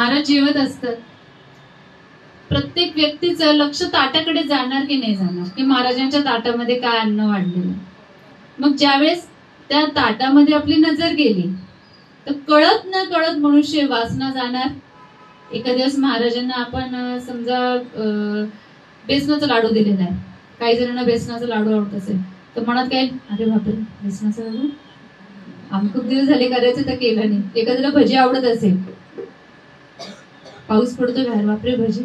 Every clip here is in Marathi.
महाराज जेवत असतात, प्रत्येक व्यक्तीचं लक्ष ताटाकडे जाणार की नाही जाणार, की महाराजांच्या ताटामध्ये काय अन्न वाढलेलं. मग ज्यावेळेस त्या ताटामध्ये आपली नजर गेली तर कळत न कळत मनुष्य वासना जाणार. एका दिवस महाराजांना आपण समजा बेसनाचा लाडू दिलेला आहे, काही जणांना बेसनाचा लाडू आवडत असेल तर मनात काय, अरे बापरे बेसनाचा लाडू आम्ही खूप दिवस झाले करायचं तर केलं नाही. एखाद्याला भजी आवडत असेल, पाऊस पडतो बाहेर, बापरे भजी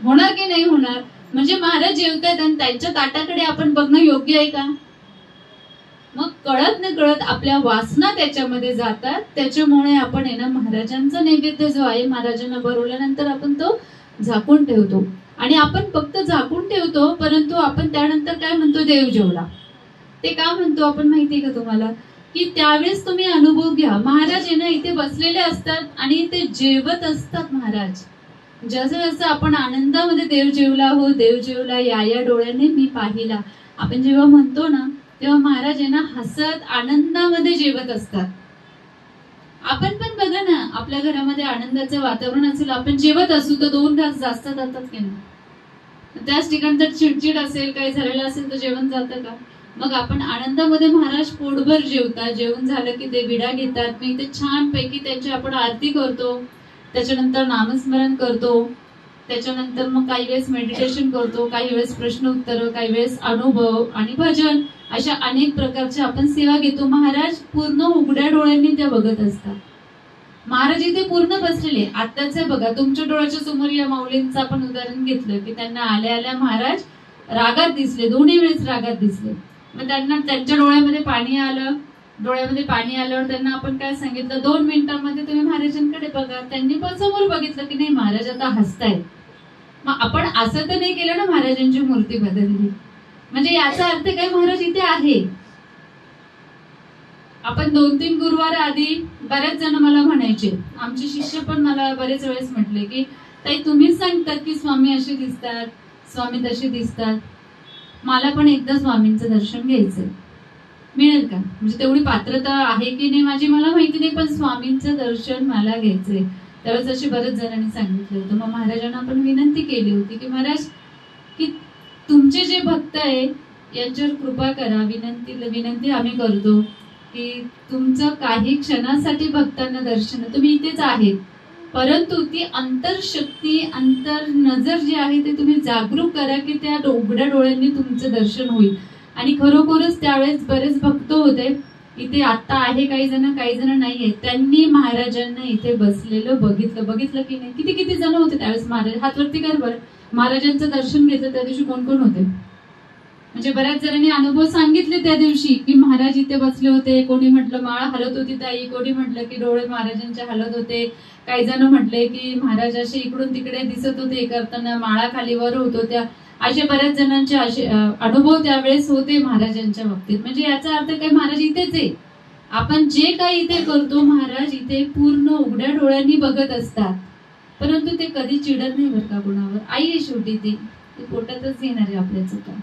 होणार की नाही होणार. म्हणजे महाराज जेवतात आणि त्यांच्या ताटाकडे आपण बघणं योग्य आहे का. मग कळत न कळत आपल्या वासना त्याच्यामध्ये जातात. त्याच्यामुळे आपण आहे ना महाराजांचा नैवेद्य जो आहे महाराजांना भरवल्यानंतर आपण तो झाकून ठेवतो. आणि आपण फक्त झाकून ठेवतो, परंतु आपण त्यानंतर काय म्हणतो, देव जेवला. ते का म्हणतो आपण माहितीये का तुम्हाला, की त्यावेळेस तुम्ही अनुभव घ्या. महाराज आहे ना इथे बसलेले असतात आणि ते जेवत असतात. महाराज जसं जसं आपण आनंदामध्ये देव जेवला हो देव जेवला या डोळ्याने मी पाहिला, आपण जेव्हा म्हणतो ना तेव्हा महाराज आहे ना हसत आनंदामध्ये जेवत असतात. आपण पण बघा ना, आपल्या घरामध्ये आनंदाचं वातावरण असेल, आपण जेवत असू तर 2 घास जास्त जातात की नाही. त्याच ठिकाणी जर चिडचिड असेल, काही झालेलं असेल तर जेवण जातं का. मग आपण आनंदामध्ये महाराज पोटभर जेवतात. जेवण झालं की ते विडा घेतात, मग ते छान पैकी त्यांची आपण आरती करतो, त्याच्यानंतर नामस्मरण करतो, त्याच्यानंतर मग काही वेळेस मेडिटेशन करतो, काही वेळेस प्रश्न उत्तर, काही वेळेस अनुभव आणि भजन, अशा अनेक प्रकारच्या आपण सेवा घेतो. महाराज पूर्ण उघड्या डोळ्यांनी त्या बघत असतात. महाराज इथे पूर्ण बसलेले. आताच बघा तुमच्या डोळ्याच्या समोर या माऊलींचं आपण उदाहरण घेतलं की त्यांना आल्या आल्या महाराज रागात दिसले, दोन्ही वेळेस रागात दिसले. मग त्यांना त्यांच्या डोळ्यामध्ये पाणी आलं. डोळ्यामध्ये पाणी आल्यावर त्यांना आपण काय सांगितलं, 2 मिनिटांमध्ये तुम्ही महाराजांकडे बघा. त्यांनी पण समोर बघितलं की नाही महाराज आता हसतायत. मग आपण असं तर नाही केलं ना महाराजांची मूर्ती बदलली. म्हणजे याचा अर्थ काय, महाराज इथे आहे. आपण 2-3 गुरुवार आधी बऱ्याच जण मला म्हणायचे, आमचे शिष्य पण मला बरेच वेळेस म्हटले की ताई तुम्हीच सांगतात की स्वामी असे दिसतात, स्वामी तसे दिसतात, मला पण एकदा स्वामींचं दर्शन घ्यायचंय, मिळेल का. म्हणजे तेवढी पात्रता आहे की नाही माझी मला माहिती नाही, पण स्वामींचं दर्शन मला घ्यायचंय. त्यावेळेस असे बरेच जणांनी सांगितलं होतं. मग महाराजांना आपण विनंती केली होती की महाराज की तुमचे जे भक्त आहे यांच्यावर कृपा करा. विनंती आम्ही करतो की तुमचं काही क्षणासाठी भक्तांना दर्शन, तुम्ही इथेच आहेत, परंतु ती अंतरशक्ती अंतर नजर जी आहे ते तुम्ही जागरूक करा की त्या उघड्या डोळ्यांनी तुमचं दर्शन होईल. आणि खरोखरच त्यावेळेस बरेच भक्त होते इथे, आता आहे काही जण नाहीये, त्यांनी महाराजांना इथे बसलेलं बघितलं की नाही. किती जण होते त्यावेळेस. महाराज हात वरती कर बरं, महाराजांचं दर्शन घेतलं त्या दिवशी कोण कोण होते. म्हणजे बऱ्याच जणांनी अनुभव सांगितले त्या दिवशी की महाराज इथे बसले होते. कोणी म्हटलं माळ हलत होती ताई, कोणी म्हटलं की डोळे महाराजांचे हलत होते, काही जण म्हटले की महाराज असे इकडून तिकडे दिसत होते करताना, माळा खाली वर होत होत्या. असे बऱ्याच जणांचे असे अनुभव त्यावेळेस होते महाराजांच्या बाबतीत. म्हणजे याचा अर्थ काय, महाराज इथेच आहे. आपण जे काही इथे करतो महाराज इथे पूर्ण उघड्या डोळ्यांनी बघत असतात, परंतु ते कधी चिडत नाही बरं का कुणावर. आई आहे शेवटी, ती पोटातच येणार आहे आपल्या चुका.